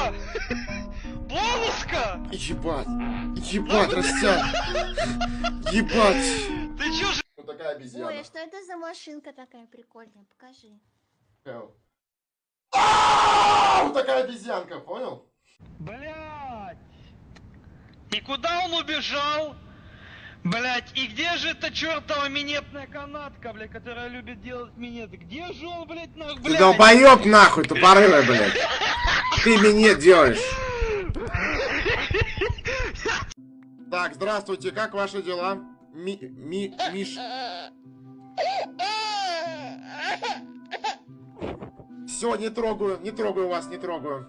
О! Бонуска! Ебать! Ебать, растяг! Ебать! Ты чё же? Вот такая обезьяна. Ой, а что это за машинка такая прикольная? Покажи. Вот такая обезьянка, понял? Блять! И куда он убежал? Блять, и где же эта чертова минетная канатка, блять, которая любит делать минеты? Где же он, блять, нахуй, Ты блять? долбоёб нахуй, тупорылый, блядь! Ты минет делаешь! Так, здравствуйте, как ваши дела? Миш... Все, не трогаю вас, не трогаю.